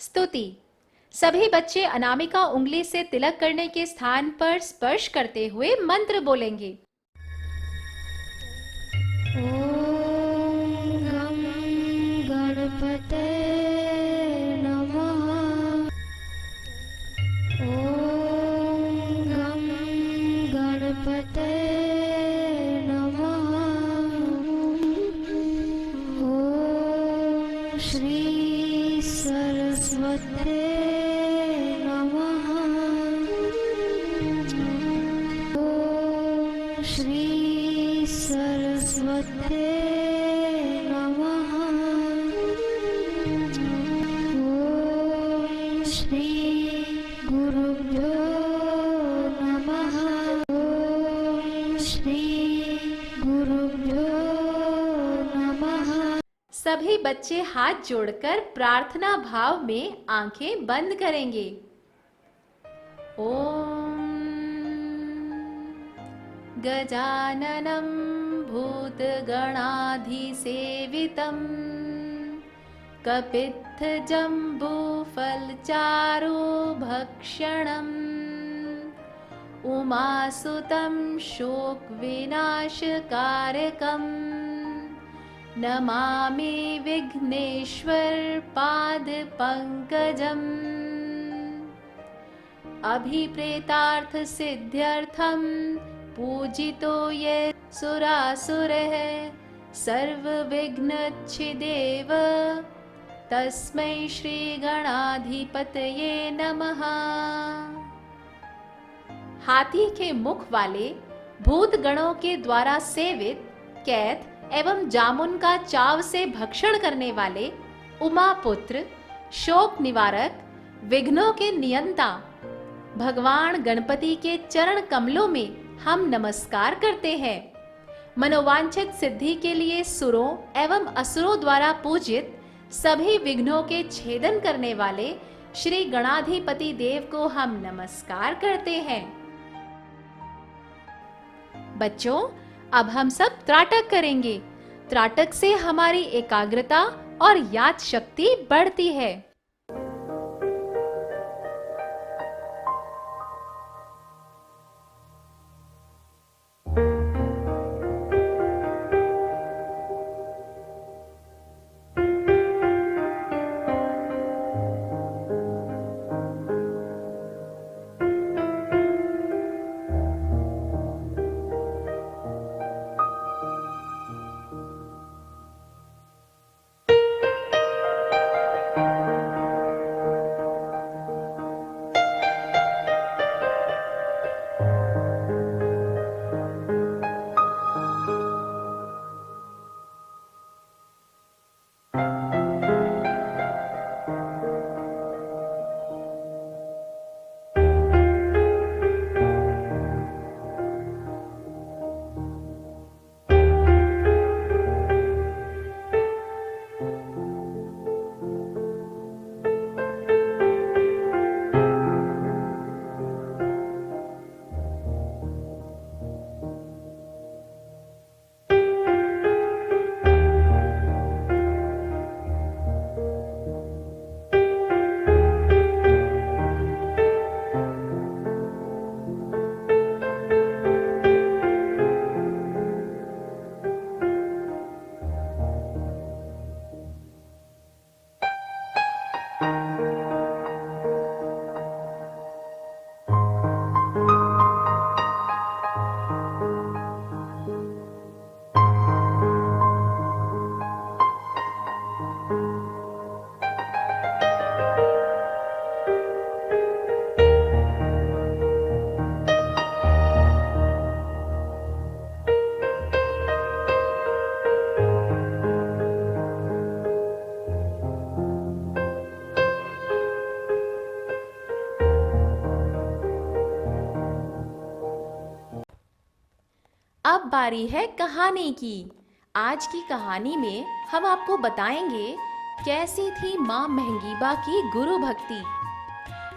स्तुति। सभी बच्चे अनामिका उंगली से तिलक करने के स्थान पर स्पर्श करते हुए मंत्र बोलेंगे। ॐ गं गणपते नमः। ॐ गं गणपते नमः। ॐ श्री सरस्वते नमः। ॐ श्री सरस्वते नमः। ॐ श्री गुरुभ्यो नमः। ॐ श्री गुरुभ्यो नमः। सभी बच्चे हाथ जोड़कर प्रार्थना भाव में आंखें बंद करेंगे। ओम गजाननं भूतगणाधिसेवितं कपित्थजम्बूफलचारुभक्षणम् उमासुतं शोकविनाशकारकं नमामि विघ्नेश्वर पादपङ्कजम्। अभिप्रेतार्थ सिद्ध्यर्थं पूजितो ये सुरासुरः सर्वविघ्नच्छिदेव तस्मै श्री गणाधिपतये नमः। हाथी के मुख वाले भूत गणों के द्वारा सेवित कैथ एवं जामुन का चाव से भक्षण करने वाले उमापुत्र शोक निवारक विघ्नों के नियंता भगवान गणपति के चरण कमलों में हम नमस्कार करते हैं। मनोवांछित सिद्धि के लिए सुरों एवं असुरों द्वारा पूजित सभी विघ्नों के छेदन करने वाले श्री गणाधिपति देव को हम नमस्कार करते हैं। बच्चों, अब हम सब त्राटक करेंगे। त्राटक से हमारी एकाग्रता और याद शक्ति बढ़ती है। अब बारी है कहानी की। आज की कहानी में हम आपको बताएंगे कैसी थी माँ महंगीबा की गुरु भक्ति।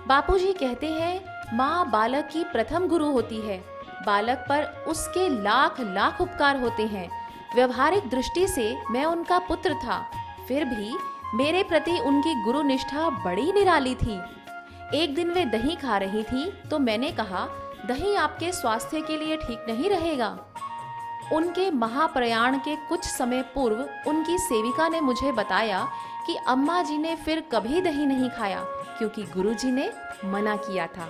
बापूजी कहते हैं माँ बालक की प्रथम गुरु होती है। बालक पर उसके लाख लाख उपकार होते हैं। व्यवहारिक दृष्टि से मैं उनका पुत्र था, फिर भी मेरे प्रति उनकी गुरु निष्ठा बड़ी निराली थी। एक दिन वे दही खा रही थी तो मैंने कहा, दही आपके स्वास्थ्य के लिए ठीक नहीं रहेगा। उनके महाप्रयाण के कुछ समय पूर्व उनकी सेविका ने मुझे बताया कि अम्मा जी ने फिर कभी दही नहीं खाया क्योंकि गुरुजी ने मना किया था।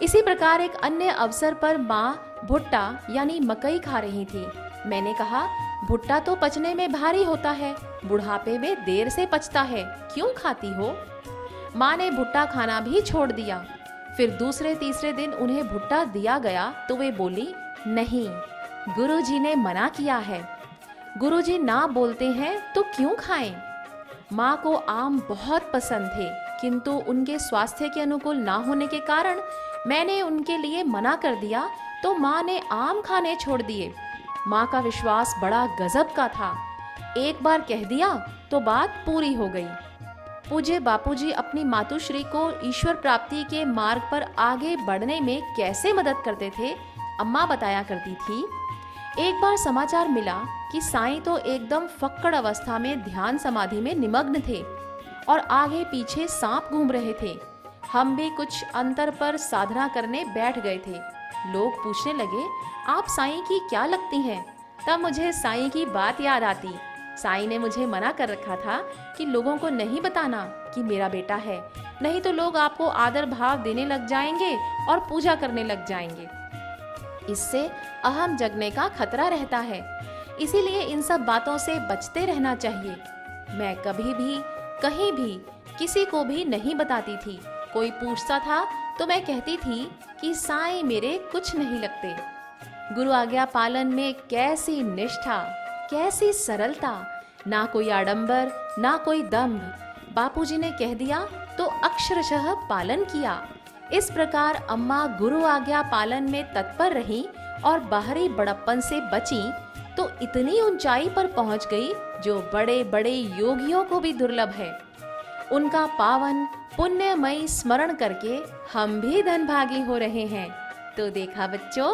इसी प्रकार एक अन्य अवसर पर माँ भुट्टा यानी मकई खा रही थी। मैंने कहा, भुट्टा तो पचने में भारी होता है, बुढ़ापे में देर से पचता है, क्यों खाती हो? माँ ने भुट्टा खाना भी छोड़ दिया। फिर दूसरे तीसरे दिन उन्हें भुट्टा दिया गया तो वे बोली, नहीं, गुरुजी ने मना किया है। गुरुजी ना बोलते हैं तो क्यों खाएं? माँ को आम बहुत पसंद थे, किंतु उनके स्वास्थ्य के अनुकूल ना होने के कारण मैंने उनके लिए मना कर दिया तो माँ ने आम खाने छोड़ दिए। माँ का विश्वास बड़ा गजब का था। एक बार कह दिया तो बात पूरी हो गई। पूज्य बापूजी अपनी मातुश्री को ईश्वर प्राप्ति के मार्ग पर आगे बढ़ने में कैसे मदद करते थे, अम्मा बताया करती थी। एक बार समाचार मिला कि साईं तो एकदम फक्कड़ अवस्था में ध्यान समाधि में निमग्न थे और आगे पीछे सांप घूम रहे थे। हम भी कुछ अंतर पर साधना करने बैठ गए थे। लोग पूछने लगे, आप साईं की क्या लगती हैं? तब मुझे साईं की बात याद आती। साईं ने मुझे मना कर रखा था कि लोगों को नहीं बताना कि मेरा बेटा है, नहीं तो लोग आपको आदर भाव देने लग जाएंगे और पूजा करने लग जाएंगे। इससे अहम जगने का खतरा रहता है, इसीलिए इन सब बातों से बचते रहना चाहिए। मैं कभी भी कहीं भी किसी को भी नहीं बताती थी। कोई पूछता था तो मैं कहती थी कि साईं मेरे कुछ नहीं लगते। गुरु आज्ञा पालन में कैसी निष्ठा, कैसी सरलता, ना कोई आडंबर, ना कोई दंभ। बापूजी ने कह दिया तो अक्षरशः पालन किया। इस प्रकार अम्मा गुरु आज्ञा पालन में तत्पर रही और बाहरी बड़प्पन से बची तो इतनी ऊंचाई पर पहुंच गई जो बड़े बड़े योगियों को भी दुर्लभ है। उनका पावन पुण्यमयी स्मरण करके हम भी धनभागी हो रहे हैं। तो देखा बच्चों,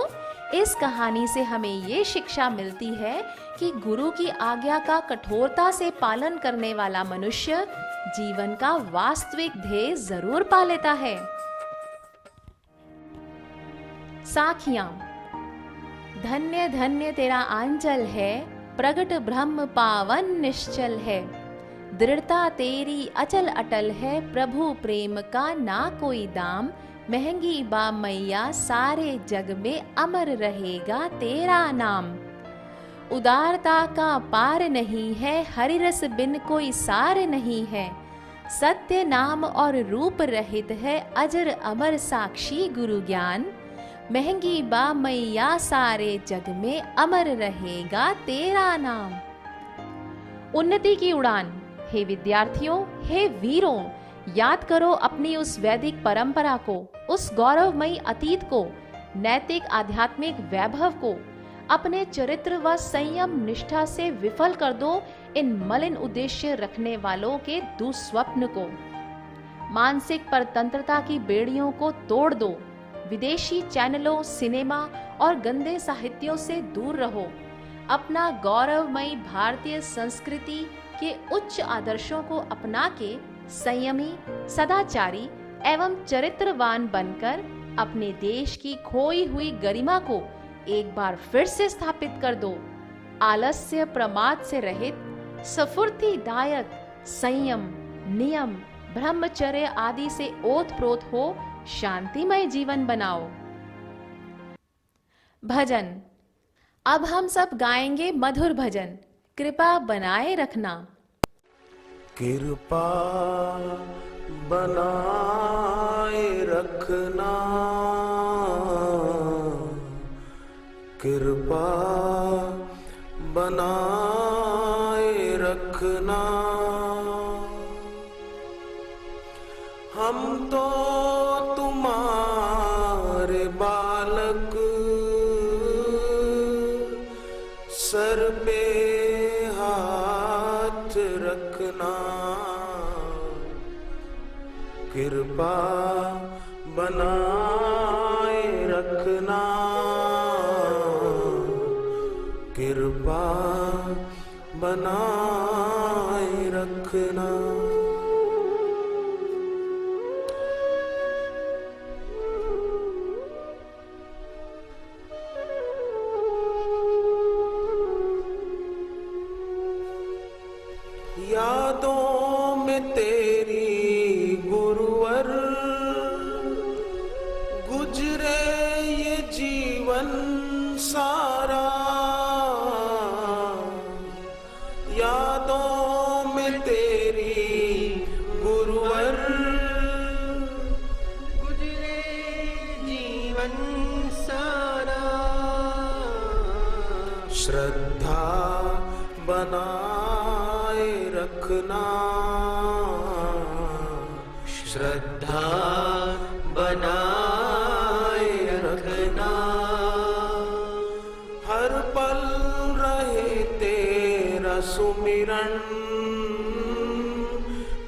इस कहानी से हमें ये शिक्षा मिलती है कि गुरु की आज्ञा का कठोरता से पालन करने वाला मनुष्य जीवन का वास्तविक ध्येय जरूर पा लेता है। साखियां। धन्य धन्य तेरा आंचल है, प्रगट ब्रह्म पावन निश्चल है। दृढ़ता तेरी अचल अटल है, प्रभु प्रेम का ना कोई दाम। महंगी बा मैया सारे जग में, अमर रहेगा तेरा नाम। उदारता का पार नहीं है, हरि रस बिन कोई सार नहीं है। सत्य नाम और रूप रहित है, अजर अमर साक्षी गुरु ज्ञान। महंगी बा मैया सारे जग में, अमर रहेगा तेरा नाम। उन्नति की उड़ान। हे विद्यार्थियों, हे वीरों, याद करो अपनी उस वैदिक परंपरा को, उस गौरवमयी अतीत को, नैतिक आध्यात्मिक वैभव को। अपने चरित्र व संयम निष्ठा से विफल कर दो इन मलिन उद्देश्य रखने वालों के दुस्वप्न को। मानसिक परतंत्रता की बेड़ियों को तोड़ दो। विदेशी चैनलों, सिनेमा और गंदे साहित्यों से दूर रहो। अपना गौरवमयी भारतीय संस्कृति के उच्च आदर्शों को अपना के संयमी, सदाचारी एवं चरित्रवान बनकर अपने देश की खोई हुई गरिमा को एक बार फिर से स्थापित कर दो। आलस्य प्रमाद से रहित, स्फूर्तिदायक, संयम, नियम, ब्रह्मचर्य आदि से ओतप्रोत हो शांतिमय जीवन बनाओ। भजन। अब हम सब गाएंगे मधुर भजन। कृपा बनाए रखना। कृपा बनाए रखना, कृपा बनाए रखना। हम तो तुम्हारे बालक, सर पे हाथ रखना। कृपा बनाए रखना, कृपा बनाए रखना। रखना। यादों में तेरी गुरुवर गुजरे ये जीवन सारा। यादों में तेरी गुरुवर गुजरे जीवन सारा। श्रद्धा बनाए रखना। श्रद्धा बनाए रखना। हर पल रहे तेरा सुमिरन।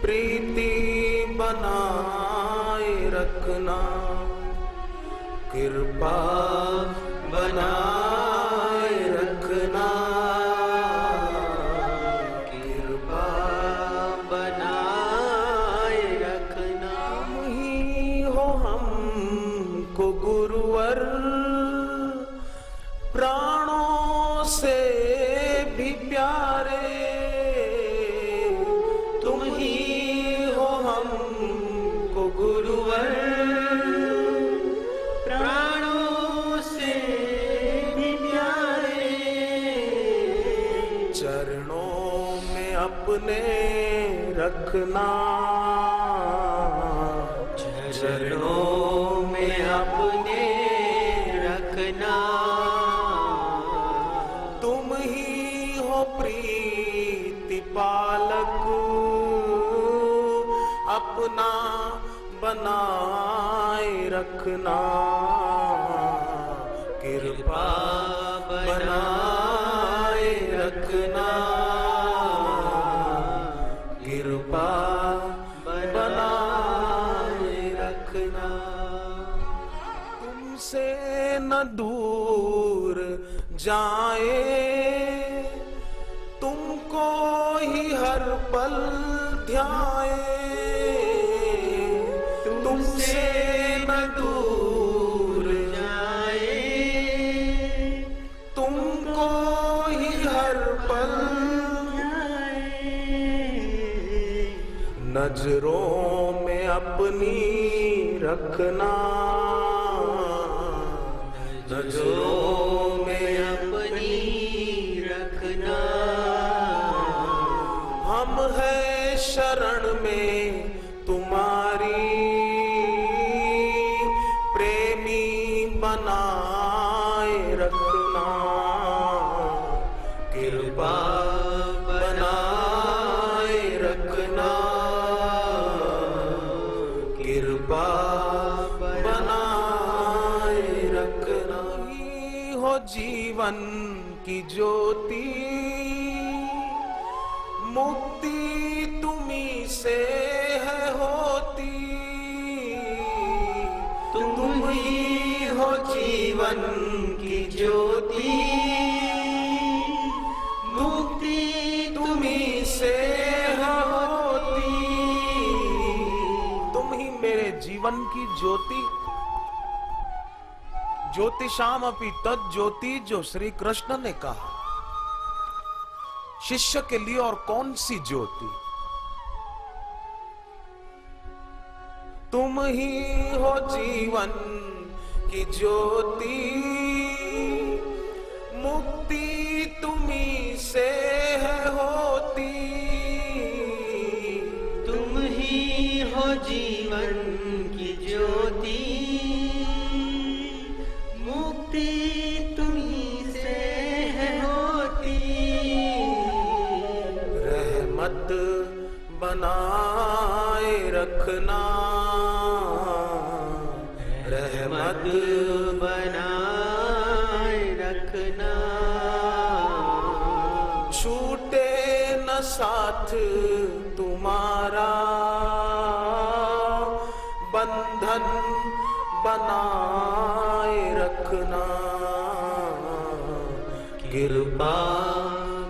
प्रीति बनाए रखना। कृपा बनाए रखना। कृपा बनाए रखना। तुम ही हो हमको गुरुवर प्राणों से भी प्यारे। तुम ही हो हमको गुरुवर प्राणों से भी प्यारे। चरणों में अपने रखना। चरणों में अपने रखना। तुम ही हो प्रीति पालक अपना बनाए रखना। कृपा बनाए रखना। कृपा बनाए रखना। तुमसे न दूर जाए तुमको ही हर पल ध्याए। तुमसे न दूर जाए तुमको ही हर पल नजरों में अपनी रखना। नजरों में अपनी रखना। हम है शरण में तुम्हारी प्रेमी बनाए रखना। कृपा बनाए रखना। कृपा बनाए रखना। ही हो जीवन की ज्योति मुक्ति तुम्ही से है होती। तुम ही हो जीवन की ज्योति मुक्ति तुम्ही से है होती। तुम ही मेरे जीवन की ज्योति। ज्योतिषाम अपि तत् ज्योति, जो श्री कृष्ण ने कहा। शिष्य के लिए और कौन सी ज्योति। तुम ही हो जीवन की ज्योति मुक्ति तुम्ही से है होती। तुम ही हो जीवन की ज्योति मुक्ति तुम्ही से है होती। रहमत बनाए रखना। रहमत बनाए रखना। छूटे न साथ तुम्हारा बंधन बनाए रखना। कृपा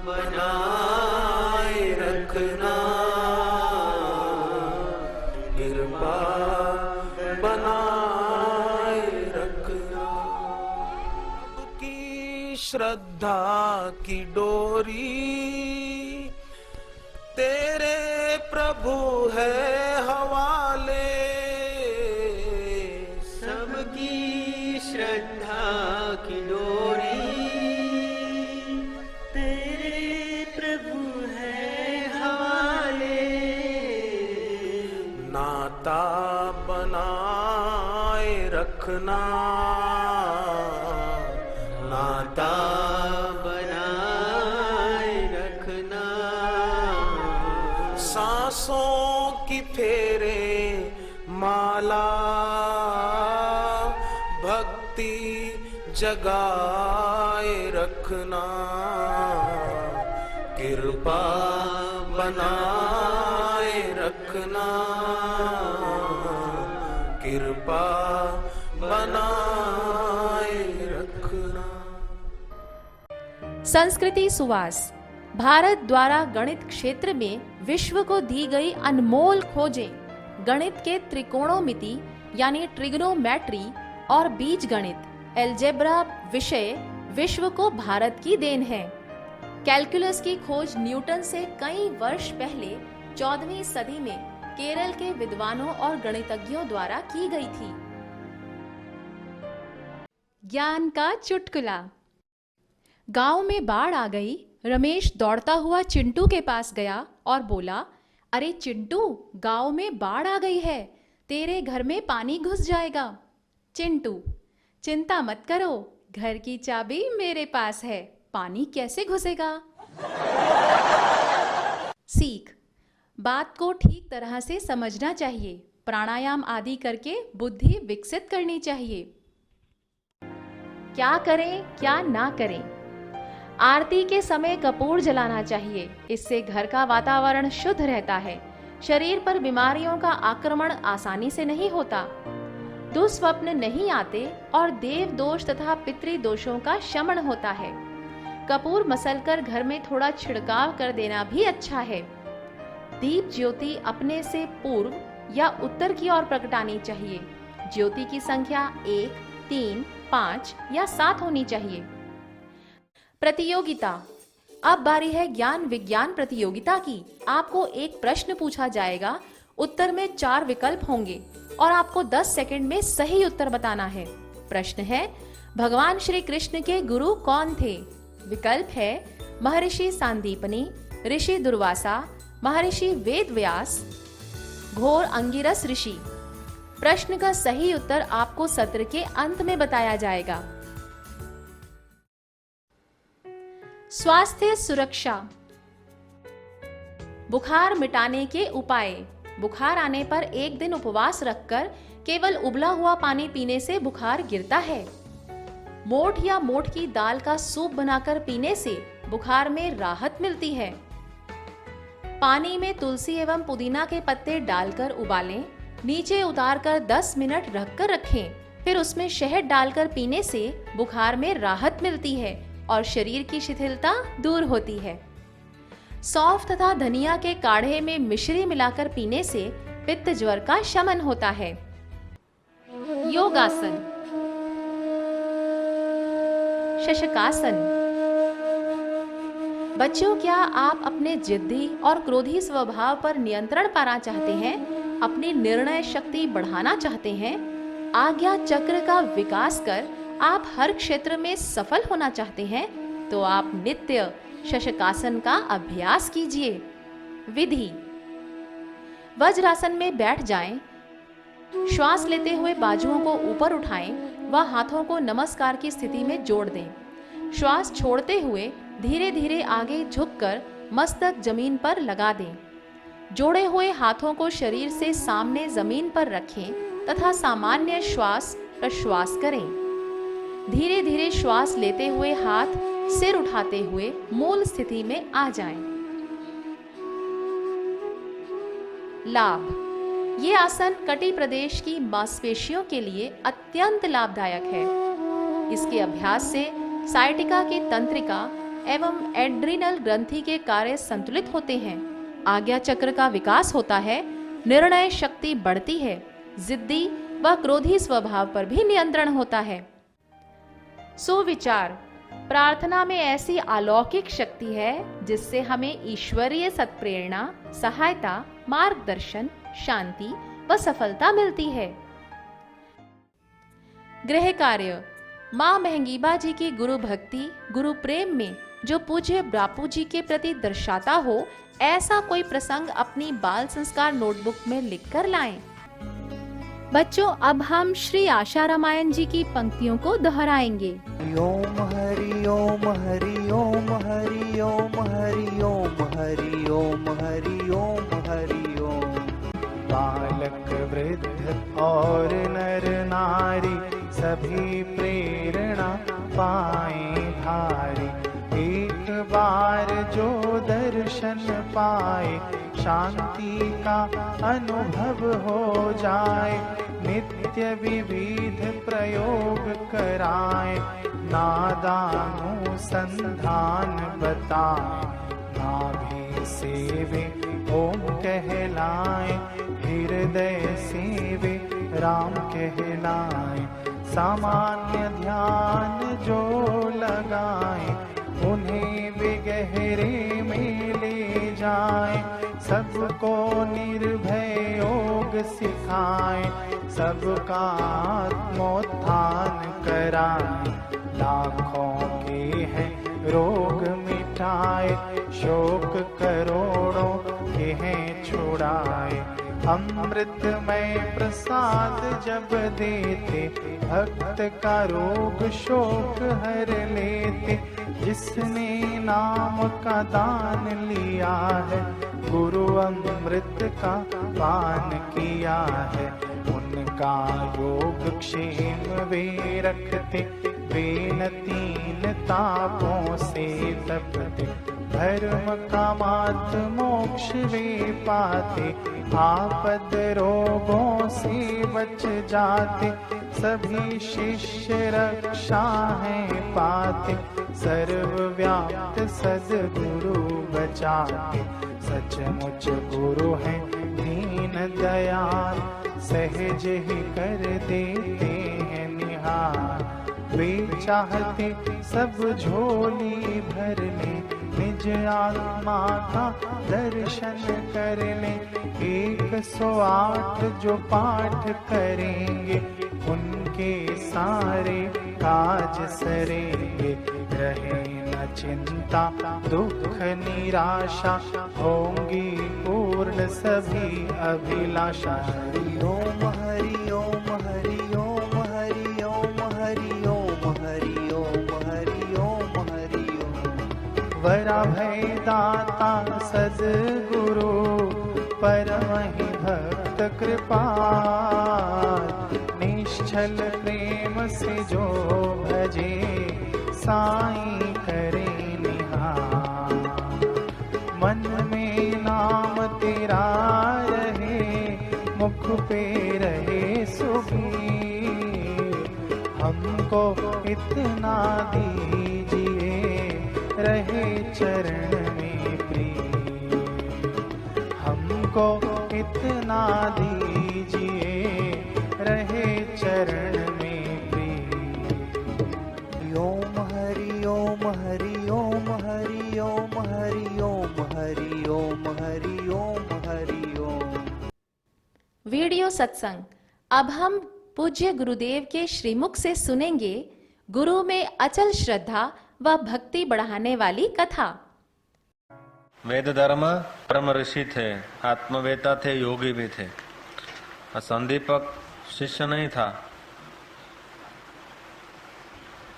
बनाए रखना। श्रद्धा की डोरी तेरे प्रभु है हवाले। सबकी श्रद्धा की डोरी तेरे प्रभु है हवाले। नाता बनाए रखना, नाता बनाए रखना। सांसों की फेरे माला भक्ति जगाए रखना। कृपा बनाए रखना, कृपा बनाए रखना। संस्कृति सुवास भारत द्वारा गणित क्षेत्र में विश्व को दी गई अनमोल खोजें, गणित के त्रिकोणोमिति यानी ट्रिग्नोमेट्री और बीज गणित एल्जेब्रा विषय विश्व को भारत की देन है। कैलकुलस की खोज न्यूटन से कई वर्ष पहले 14वीं सदी में केरल के विद्वानों और गणितज्ञों द्वारा की गई थी। ज्ञान का चुटकुला। गांव में बाढ़ आ गई। रमेश दौड़ता हुआ चिंटू के पास गया और बोला, अरे चिंटू, गांव में बाढ़ आ गई है, तेरे घर में पानी घुस जाएगा। चिंटू, चिंता मत करो, घर की चाबी मेरे पास है, पानी कैसे घुसेगा। सीख, बात को ठीक तरह से समझना चाहिए, प्राणायाम आदि करके बुद्धि विकसित करनी चाहिए। क्या करें क्या ना करें। आरती के समय कपूर जलाना चाहिए, इससे घर का वातावरण शुद्ध रहता है, शरीर पर बीमारियों का आक्रमण आसानी से नहीं होता, दुस्वप्न नहीं आते और देव दोष तथा पितृ दोषों का शमन होता है। कपूर मसलकर घर में थोड़ा छिड़काव कर देना भी अच्छा है। दीप ज्योति अपने से पूर्व या उत्तर की ओर प्रगटानी चाहिए। ज्योति की संख्या 1, 3, 5 या 7 होनी चाहिए। प्रतियोगिता। अब बारी है ज्ञान विज्ञान प्रतियोगिता की। आपको एक प्रश्न पूछा जाएगा, उत्तर में 4 विकल्प होंगे और आपको 10 सेकंड में सही उत्तर बताना है। प्रश्न है, भगवान श्री कृष्ण के गुरु कौन थे? विकल्प है महर्षि सांदीपनी, ऋषि दुर्वासा, महर्षि वेदव्यास, घोर अंगिरस ऋषि। प्रश्न का सही उत्तर आपको सत्र के अंत में बताया जाएगा। स्वास्थ्य सुरक्षा। बुखार मिटाने के उपाय। बुखार आने पर एक दिन उपवास रखकर केवल उबला हुआ पानी पीने से बुखार गिरता है। मोठ या मोठ की दाल का सूप बनाकर पीने से बुखार में राहत मिलती है। पानी में तुलसी एवं पुदीना के पत्ते डालकर उबालें, नीचे उतारकर 10 मिनट रखकर रखें, फिर उसमें शहद डालकर पीने से बुखार में राहत मिलती है और शरीर की शिथिलता दूर होती है। सौंफ तथा धनिया के काढ़े में मिश्री मिलाकर पीने से पित्त ज्वर का शमन होता है। योगासन, शशकासन। बच्चों, क्या आप अपने जिद्दी और क्रोधी स्वभाव पर नियंत्रण पाना चाहते हैं? अपनी निर्णय शक्ति बढ़ाना चाहते हैं? आज्ञा चक्र का विकास कर आप हर क्षेत्र में सफल होना चाहते हैं? तो आप नित्य शशकासन का अभ्यास कीजिए। विधि: वज्रासन में बैठ जाएं, श्वास लेते हुए बाजुओं को ऊपर उठाएं व हाथों को नमस्कार की स्थिति में जोड़ दें। श्वास छोड़ते हुए धीरे धीरे आगे झुककर मस्तक जमीन पर लगा दें। जोड़े हुए हाथों को शरीर से सामने जमीन पर रखें तथा सामान्य श्वास प्रश्वास करें। धीरे धीरे श्वास लेते हुए हाथ सिर उठाते हुए मूल स्थिति में आ जाएं। लाभ: ये आसन कटी प्रदेश की मांसपेशियों के लिए अत्यंत लाभदायक है। इसके अभ्यास से साइटिका की तंत्रिका एवं एड्रिनल ग्रंथि के कार्य संतुलित होते हैं, आज्ञा चक्र का विकास होता है, निर्णय शक्ति बढ़ती है, जिद्दी व क्रोधी स्वभाव पर भी नियंत्रण होता है। सुविचार: प्रार्थना में ऐसी अलौकिक शक्ति है जिससे हमें ईश्वरीय सत्प्रेरणा, सहायता, मार्गदर्शन, शांति व सफलता मिलती है। गृह कार्य। माँ महंगीबा जी की गुरु भक्ति, गुरु प्रेम में जो पूज्य बापू जी के प्रति दर्शाता हो, ऐसा कोई प्रसंग अपनी बाल संस्कार नोटबुक में लिखकर लाएं। बच्चों, अब हम श्री आशा रामायण जी की पंक्तियों को दोहराएंगे। ओम हरि ओम हरि ओम हरि ओम हरि ओम हरि ओम हरि ओम हरि ओम। बालक वृद्ध और नर नारी सभी प्रेरणा पाए भारी। एक बार जो दर्शन पाए शांति का अनुभव हो जाए। नित्य विविध प्रयोग कराए, नादानुसंधान बताए। नाभि सेवे ओम कहलाए, हृदय सेवे राम कहलाए। सामान्य ध्यान जो लगाए, उन्हें वे गहरे में ले जाए। सबको निर्भय योग सिखाए, सबका आत्मोत्थान कराए। लाखों के हैं रोग मिटाए, शोक करोड़ों के हैं छुड़ाए। अमृतमय प्रसाद जब देते, भक्त का रोग शोक हर लेते। जिसने नाम का दान लिया है, गुरु अमृत का पान किया है। उनका योग क्षेम वे रखते, वे न तीन तापों से तपते। धर्म का मार्ग मोक्ष वे पाते, आपद रोगों से बच जाते। सभी शिष्य रक्षा है पाते, सर्वव्याप्त सद्गुरु बचाते। सचमुच गुरु है दीन दयाल, सहज ही कर देते हैं निहाल। वे चाहते सब झोली भर ले, निज आत्मा का दर्शन कर ले। 108 जो पाठ करेंगे, उनके सारे काज सरेंगे। रहे न चिंता दुख निराशा, होंगी पूर्ण सभी अभिलाषा। हरि ओम हरि ओम हरि ओम हरि ओम हरि ओम हरि ओम हरि ओम हरि ओम। वरा भय दाता सद्गुरु, परमहि भक्त कृपाल। निश्चल प्रेम से जो भजे, साईं करे निहाल। मन में नाम तेरा रहे, मुख पे रहे सुखी। हमको इतना दीजिए, रहे चरण में प्रिय। हमको इतना दीजिए, रहे चरण में प्रिय। ओम हरि ओम हरि ओम हरि ओम हरि ओम हरि ओम हरि ओम हरि ओम। वीडियो सत्संग। अब हम पूज्य गुरुदेव के श्रीमुख से सुनेंगे गुरु में अचल श्रद्धा व भक्ति बढ़ाने वाली कथा। वेद धर्म परम ऋषि थे, आत्मवेता थे, योगी भी थे। संदीपक शिष्य नहीं था,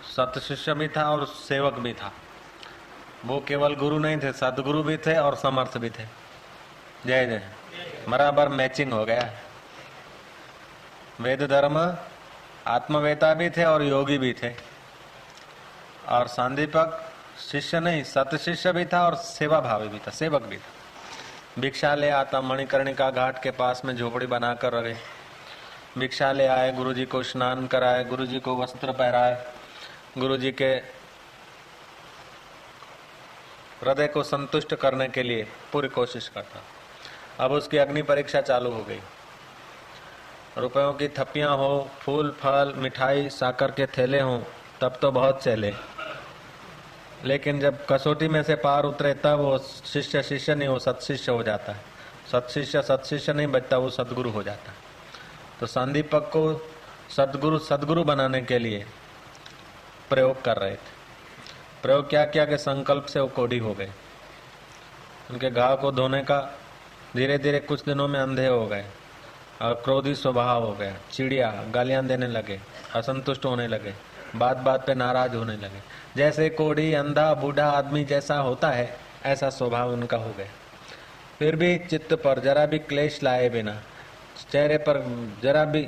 सत शिष्य भी था और सेवक भी था। वो केवल गुरु नहीं थे, सदगुरु भी थे और समर्थ भी थे। जय जय, बराबर मैचिंग हो गया। वेद धर्म आत्मवेता भी थे और योगी भी थे। और संदीपक शिष्य नहीं, सत शिष्य भी था और सेवा भावी भी था, सेवक भी था। भिक्षा ले आता, मणिकर्णिका घाट के पास में झोपड़ी बनाकर रहे। भिक्षा ले आए, गुरुजी को स्नान कराए, गुरुजी को वस्त्र पहराए, गुरुजी के हृदय को संतुष्ट करने के लिए पूरी कोशिश करता। अब उसकी अग्नि परीक्षा चालू हो गई। रुपयों की थप्पियां हो, फूल फल मिठाई साकर के थैले हों, तब तो बहुत चले। लेकिन जब कसौटी में से पार उतरे तब वो शिष्य शिष्य नहीं, वो सत्शिष्य हो जाता है। सत्शिष्य नहीं बचता, वो सदगुरु हो जाता है। तो संदीपक को सदगुरु बनाने के लिए प्रयोग कर रहे थे। प्रयोग क्या किया कि संकल्प से वो कोढ़ी हो गए। उनके घाव को धोने का धीरे धीरे कुछ दिनों में अंधे हो गए और क्रोधी स्वभाव हो गया, चिड़िया, गालियां देने लगे, असंतुष्ट होने लगे, बात बात पे नाराज होने लगे। जैसे कोढ़ी, अंधा, बूढ़ा आदमी जैसा होता है ऐसा स्वभाव उनका हो गया। फिर भी चित्त पर जरा भी क्लेश लाए बिना, चेहरे पर जरा भी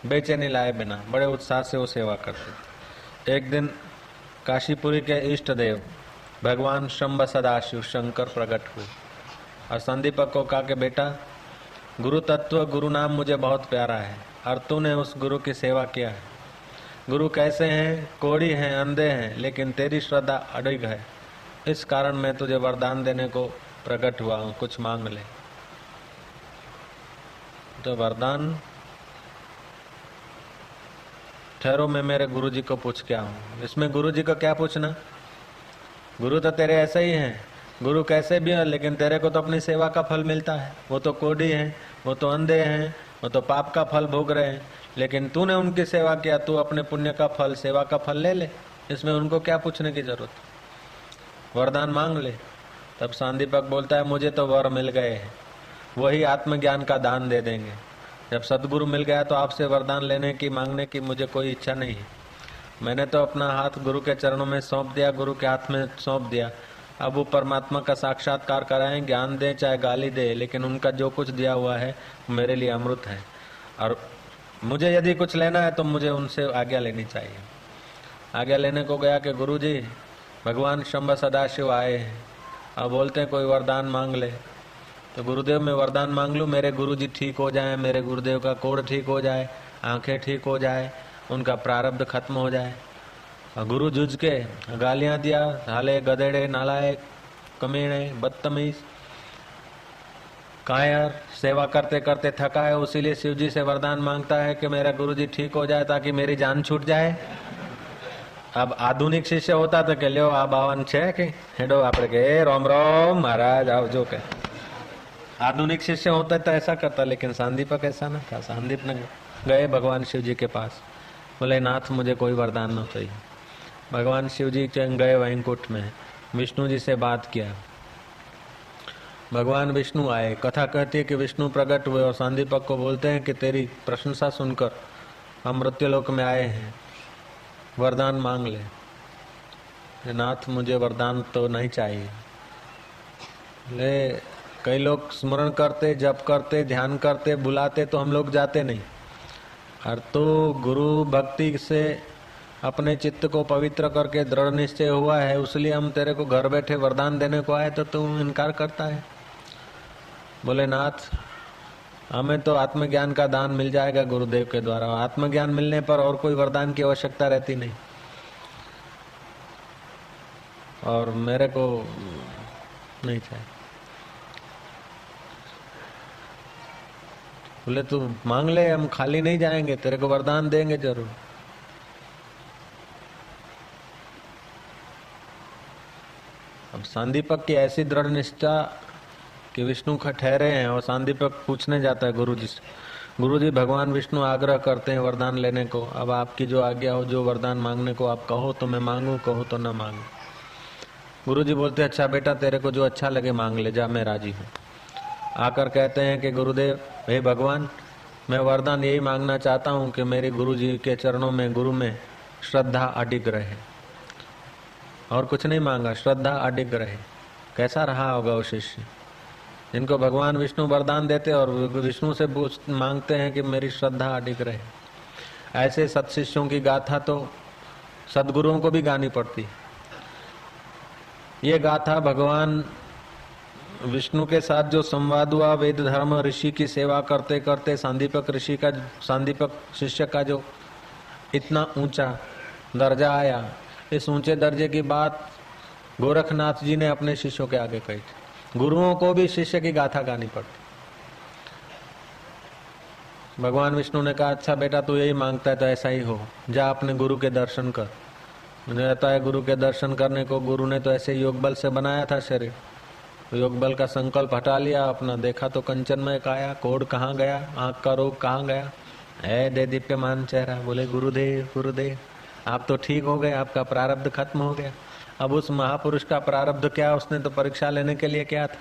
बेचैनी लाए बिना बड़े उत्साह से वो सेवा करते। एक दिन काशीपुरी के इष्ट देव भगवान शंभ सदाशिव शंकर प्रकट हुए और संदीपक को कहा कि बेटा, गुरु तत्व, गुरु नाम मुझे बहुत प्यारा है और तूने उस गुरु की सेवा किया है। गुरु कैसे हैं? कोढ़ी हैं, अंधे हैं, लेकिन तेरी श्रद्धा अडिग है। इस कारण मैं तुझे वरदान देने को प्रकट हुआ हूँ, कुछ मांग ले। तो वरदान, ठहरो मैं मेरे गुरु जी को पूछ के आऊँ। इसमें गुरु जी को क्या पूछना? गुरु तो तेरे ऐसे ही हैं, गुरु कैसे भी हैं, लेकिन तेरे को तो अपनी सेवा का फल मिलता है। वो तो कोढ़ी हैं, वो तो अंधे हैं, वो तो पाप का फल भोग रहे हैं, लेकिन तूने उनकी सेवा किया, तू अपने पुण्य का फल, सेवा का फल ले ले। इसमें उनको क्या पूछने की जरूरत, वरदान मांग ले। तब संदीपक बोलता है, मुझे तो वर मिल गए हैं, वही आत्मज्ञान का दान दे देंगे। जब सदगुरु मिल गया तो आपसे वरदान लेने की, मांगने की मुझे कोई इच्छा नहीं है। मैंने तो अपना हाथ गुरु के चरणों में सौंप दिया, गुरु के हाथ में सौंप दिया। अब वो परमात्मा का साक्षात्कार कराएं, ज्ञान दे चाहे गाली दे, लेकिन उनका जो कुछ दिया हुआ है मेरे लिए अमृत है। और मुझे यदि कुछ लेना है तो मुझे उनसे आज्ञा लेनी चाहिए। आज्ञा लेने को गया कि गुरु जी, भगवान शंभ सदाशिव आए हैं, अब बोलते हैं कोई वरदान मांग ले। तो गुरुदेव मैं वरदान मांग लूँ, मेरे गुरु जी ठीक हो जाए, मेरे गुरुदेव का कोढ़ ठीक हो जाए, आंखें ठीक हो जाए, उनका प्रारब्ध खत्म हो जाए। और गुरु जुझ के गालियां दिया, हाले, गधेड़े, नालायक, कमीने, बदतमीज, कायर, सेवा करते करते थका है, उसीलिए शिव जी से वरदान मांगता है कि मेरा गुरु जी ठीक हो जाए ताकि मेरी जान छूट जाए। अब आधुनिक शिष्य होता तो के ल्यो आ बावन छे कि हेडो आपड़े के रोम रोम महाराज आवजो के। आधुनिक शिष्य होता तो ऐसा करता, लेकिन संदीपक ऐसा ना था। संदीप ने गए भगवान शिव जी के पास, बोले नाथ मुझे कोई वरदान न चाहिए। भगवान शिव जी के गए वैकुंठ में, विष्णु जी से बात किया। भगवान विष्णु आए, कथा कहती है कि विष्णु प्रकट हुए और संदीपक को बोलते हैं कि तेरी प्रशंसा सुनकर हम मृत्युलोक में आए हैं, वरदान मांग ले। नाथ मुझे वरदान तो नहीं चाहिए। ले कई लोग स्मरण करते, जप करते, ध्यान करते, बुलाते तो हम लोग जाते नहीं। और तो गुरु भक्ति से अपने चित्त को पवित्र करके दृढ़ निश्चय हुआ है, उसलिए हम तेरे को घर बैठे वरदान देने को आए, तो तू इनकार करता है। बोले नाथ, हमें तो आत्मज्ञान का दान मिल जाएगा गुरुदेव के द्वारा। आत्मज्ञान मिलने पर और कोई वरदान की आवश्यकता रहती नहीं, और मेरे को नहीं चाहिए। बोले तू मांग ले, हम खाली नहीं जाएंगे, तेरे को वरदान देंगे जरूर। अब संदीपक की ऐसी दृढ़ निष्ठा कि विष्णु ठहरे हैं, और संदीपक पूछने जाता है गुरु जी से, गुरु जी भगवान विष्णु आग्रह करते हैं वरदान लेने को, अब आपकी जो आज्ञा हो, जो वरदान मांगने को आप कहो तो मैं मांगू, कहो तो न मांगू। गुरु जी बोलते अच्छा बेटा, तेरे को जो अच्छा लगे मांग ले, जा मैं राजी हूँ। आकर कहते हैं कि गुरुदेव, हे भगवान, मैं वरदान यही मांगना चाहता हूँ कि मेरे गुरु जी के चरणों में, गुरु में श्रद्धा अडिग रहे, और कुछ नहीं मांगा, श्रद्धा अडिग रहे। कैसा रहा होगा वो शिष्य जिनको भगवान विष्णु वरदान देते और विष्णु से मांगते हैं कि मेरी श्रद्धा अडिग रहे। ऐसे सत्शिष्यों की गाथा तो सदगुरुओं को भी गानी पड़ती। ये गाथा भगवान विष्णु के साथ जो संवाद हुआ, वेद धर्म ऋषि की सेवा करते करते सांदीपक शिष्य का जो इतना ऊंचा दर्जा आया, इस ऊंचे दर्जे की बात गोरखनाथ जी ने अपने शिष्यों के आगे कही थी। गुरुओं को भी शिष्य की गाथा गानी पड़ती। भगवान विष्णु ने कहा अच्छा बेटा, तू यही मांगता है तो ऐसा ही हो, जा अपने गुरु के दर्शन कर। मुझे आता है गुरु के दर्शन करने को। गुरु ने तो ऐसे योग बल से बनाया था शरीर, योग बल का संकल्प हटा लिया अपना, देखा तो कंचन में काया, कोढ़ कहाँ गया, आंख का रोग कहाँ गया, है दे दीप्यमान चेहरा। बोले गुरुदेव गुरुदेव आप तो ठीक हो गए, आपका प्रारब्ध खत्म हो गया। अब उस महापुरुष का प्रारब्ध क्या, उसने तो परीक्षा लेने के लिए क्या था।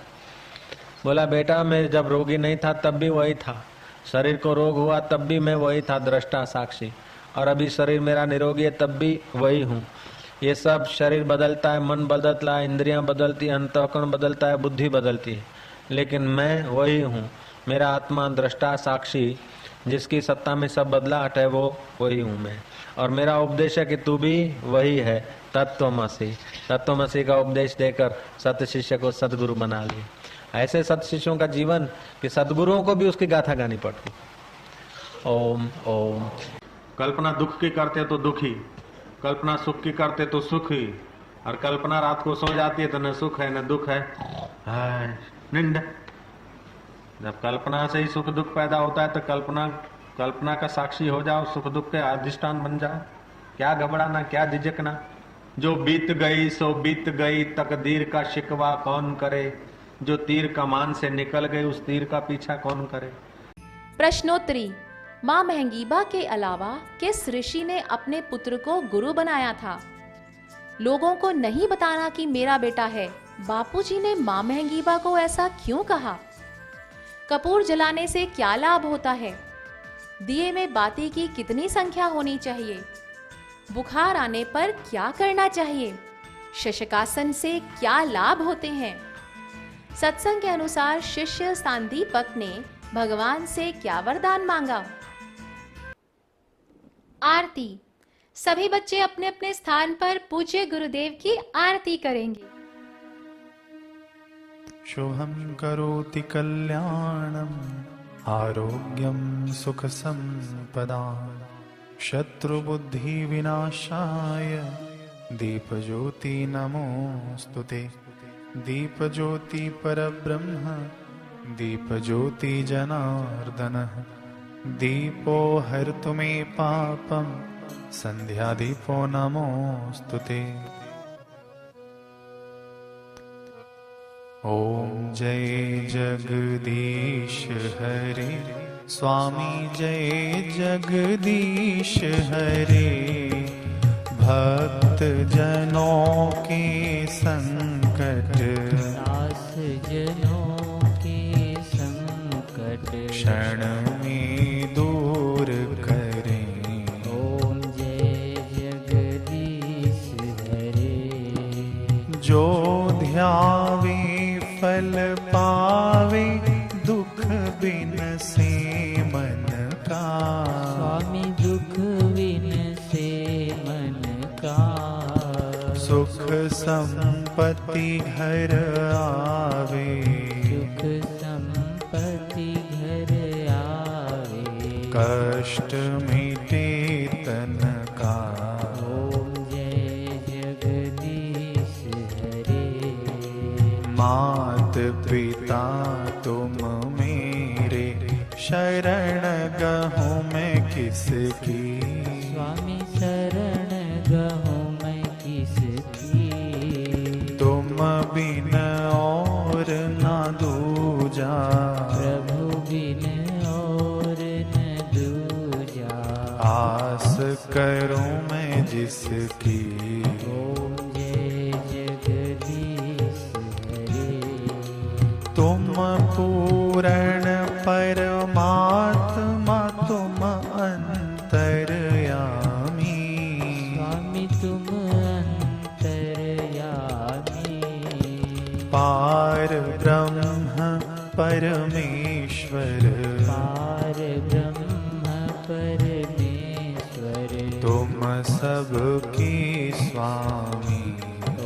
बोला बेटा मैं जब रोगी नहीं था तब भी वही था, शरीर को रोग हुआ तब भी मैं वही था दृष्टा साक्षी, और अभी शरीर मेरा निरोगी है तब भी वही हूँ। ये सब शरीर बदलता है, मन बदलता है, इंद्रियां बदलती है, अंतःकरण बदलता है, बुद्धि बदलती है, लेकिन मैं वही हूँ। मेरा आत्मा दृष्टा साक्षी जिसकी सत्ता में सब बदलाहट है वो वही हूँ मैं। और मेरा उपदेश है कि तू भी वही है, तत्वमसि। तत्वमसि का उपदेश देकर सत शिष्य को सदगुरु बना लिए। ऐसे सत शिष्यों का जीवन कि सदगुरुओं को भी उसकी गाथा गानी पड़ती। ओम ओम। कल्पना दुख की करते तो दुखी, कल्पना सुख की करते तो सुखी, और कल्पना रात को सो जाती है तो न सुख है न दुख है, निंद। जब कल्पना से ही सुख दुख पैदा होता है तो कल्पना का साक्षी हो जाओ, सुख दुख के अधिष्ठान बन जाओ। क्या घबराना, क्या झिझकना। जो बीत गई सो बीत गई, तकदीर का शिकवा कौन करे। जो तीर कमान से निकल गई उस तीर का पीछा कौन करे। प्रश्नोत्तरी। माँ महंगीबा के अलावा किस ऋषि ने अपने पुत्र को गुरु बनाया था? लोगों को नहीं बताना कि मेरा बेटा है। बापूजी ने माँ महंगीबा को ऐसा क्यों कहा? कपूर जलाने से क्या लाभ होता है? दिए में बाती की कितनी संख्या होनी चाहिए? बुखार आने पर क्या करना चाहिए? शशकासन से क्या लाभ होते हैं? सत्संग के अनुसार शिष्य सांदीपक ने भगवान से क्या वरदान मांगा? आरती। सभी बच्चे अपने अपने स्थान पर पूज्य गुरुदेव की आरती करेंगे। शुभं करोति कल्याणम् आरोग्यं सुख संपदाम् शत्रुबुद्धि विनाशाय दीपज्योति नमोस्तुते। दीपज्योति परब्रह्म दीपज्योति जनार्दनः दीपो हरतु मे पापं संध्यादीपो नमोस्तुते। ओम जय जगदीश हरे स्वामी जय जगदीश हरे। भक्त जनों के संकट दास जनों के संकट क्षण में दूर करें। ओम जय जगदीश हरे। जो ध्यावे फल पावे दुख बिन से मन का। स्वामी दुख बिन से मन का। सुख संपत्ति घर आवे। सुख संपत्ति घर आवे। कष्ट मिटे तन का। ओम जय जगदीश हरे। मात पिता तुम मेरे शरण गहूँ मैं किसकी। स्वामी शरण गहूँ मैं किसकी। तुम बिन और ना दूजा। प्रभु बिन और न दूजा। आस करूं मैं जिसकी। ओम जय जगदीश हरे। तुम पूर्ण परमात्मा तुम अंतर्यामी। स्वामी तुम अंतर्यामी। पार ब्रह्म परमेश्वर। पार ब्रह्म परमेश्वर। तुम सबके स्वामी।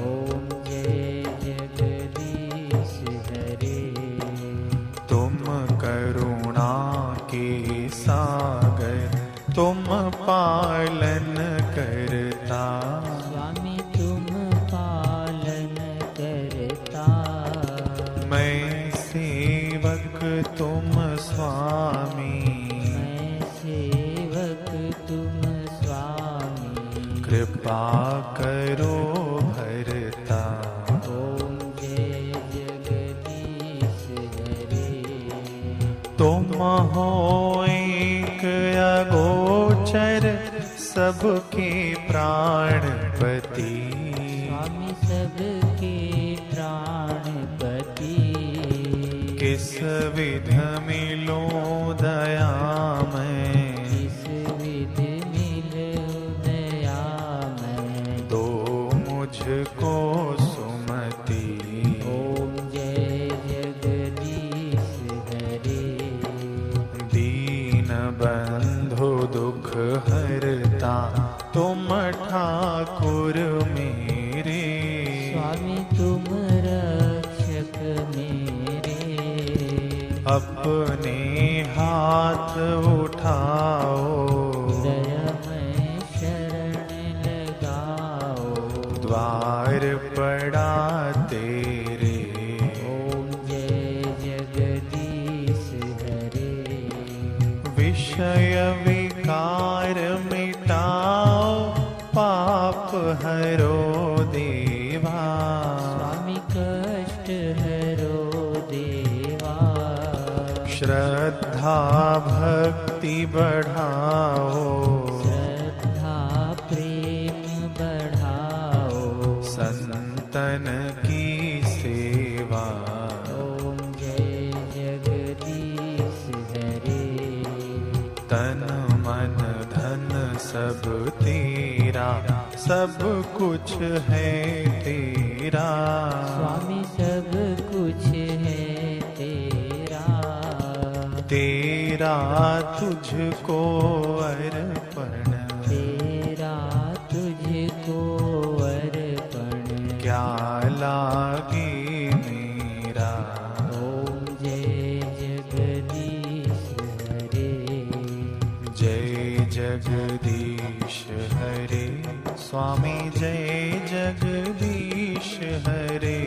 ओम जय जगदीश हरे। तुम करुणा के सागर तुम पालन करता। स्वामी तुम पालन करता। मैं सेवक तुम स्वामी। मैं सेवक तुम स्वामी। कृपा कर हो एक अगोचर सबके प्राणपति। स्वामी सबके प्राणपति। किस विध मिलो दया में, किस विध मिलो दया में, दो मुझको सुमति। ओम जय जगदीश हरे। दीन बंधु दुख हरता तुम ठाकुर मेरे। स्वामी तुम रक्षक मेरे। अपने हाथ उठाओ, दया में शरण लगाओ। द्वार पड़ा तेरे। ओम जय जगदीश हरे। विषय विकार मिटाओ, पाप हरो देवा। स्वामी कष्ट हरो देवा। श्रद्धा भक्ति बढ़ाओ, श्रद्धा प्रेम बढ़ाओ। संतन की सेवा। ओम जय जगदीश हरे। तन मन धन सब तेरा, सब कुछ है तेरा। स्वामी सब कुछ है तेरा। तेरा तुझको अर्पण, तेरा तुझको अर्पण। क्या लागे मेरा। ओम जय जगदीश हरे। जय जगदीश हरे। स्वामी जय जगदीश हरे।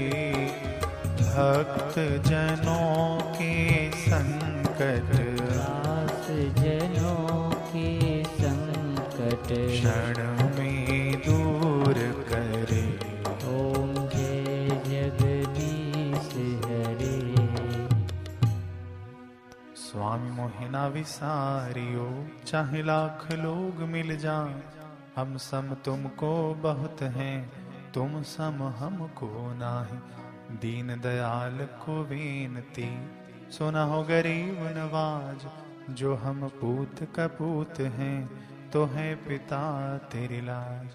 भक्त जनों के संकट, दास जनों के संकट। क्षण में दूर करे। ओम जय जगदीश हरे। स्वामी मोहिना विसारियो, चाहे लाख लोग मिल जाएं, हम सम तुमको बहुत हैं, तुम सम हमको नाही। दीन दयाल को बेनती, सुना हो गरीब नवाज। जो हम पूत कपूत हैं, तो है पिता तेरी लाज।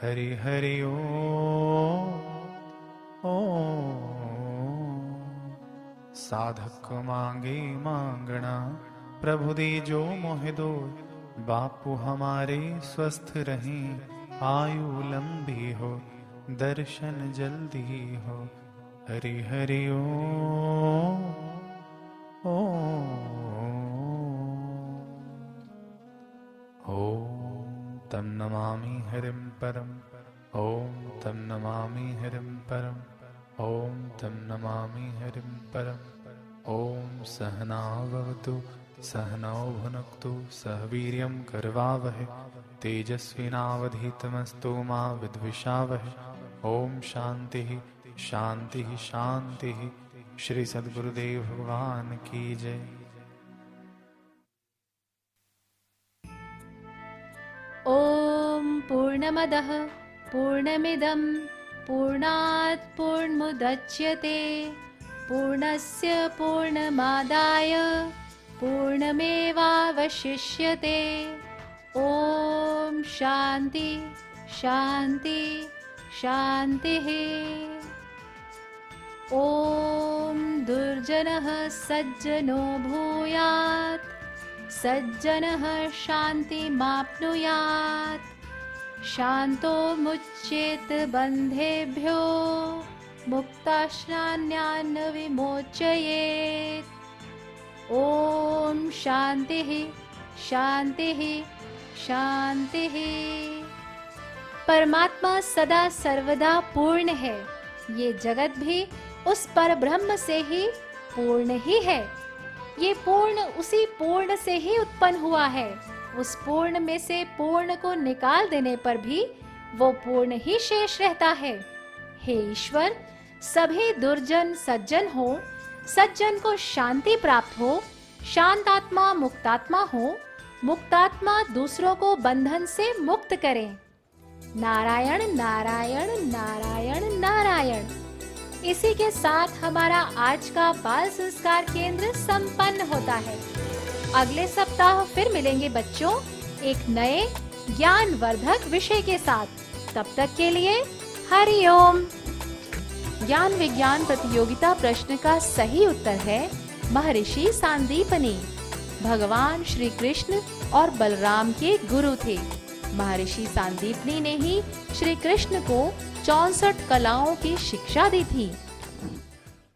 हरि हरि ओ साधक मांगे मांगना, प्रभु दे जो मोह दो। बापू हमारे स्वस्थ रहें, आयु लंबी हो, दर्शन जल्दी हो। हरि हरि ओम तम नमामि हरिं परम। ओम तम नमामि हरिं परम। ओम तम नमामि हरिं परम। ओम सहनावतु सहनौ भुनक्तु सह वीर्यं करवावहै। तेजस्विनावधीतमस्तु मा विद्विषावहै। ओम शांति शांति शांति। श्री सद्गुरुदेव भगवान की जय। ॐ पूर्णमदः पूर्णमिदं पूर्णात् पूर्णमुदच्यते पूर्णस्य पूर्णमादाय पूर्णमेवावशिष्यते। ॐ शान्ति शान्ति शान्तिः। ॐ दुर्जनः सज्जनो भूयात् सज्जनः शान्तिमाप्नुयात्। शान्तो मुच्येत बन्धेभ्यो मुक्ताश्नान्यान् विमोचयेत्। ॐ शान्तिः शान्तिः शान्तिः। परमात्मा सदा सर्वदा पूर्ण है। ये जगत भी उस पर ब्रह्म से ही पूर्ण ही है। ये पूर्ण उसी पूर्ण से ही उत्पन्न हुआ है। उस पूर्ण में से पूर्ण को निकाल देने पर भी वो पूर्ण ही शेष रहता है। हे ईश्वर, सभी दुर्जन सज्जन हो, सज्जन को शांति प्राप्त हो, शांतात्मा मुक्तात्मा हो, मुक्तात्मा दूसरों को बंधन से मुक्त करें। नारायण नारायण नारायण नारायण। इसी के साथ हमारा आज का बाल संस्कार केंद्र संपन्न होता है। अगले सप्ताह फिर मिलेंगे बच्चों एक नए ज्ञानवर्धक विषय के साथ। तब तक के लिए हरि ओम। ज्ञान विज्ञान प्रतियोगिता प्रश्न का सही उत्तर है महर्षि सांदीपनी। भगवान श्री कृष्ण और बलराम के गुरु थे। महर्षि सांदीपनी ने ही श्री कृष्ण को 64 कलाओं की शिक्षा दी थी।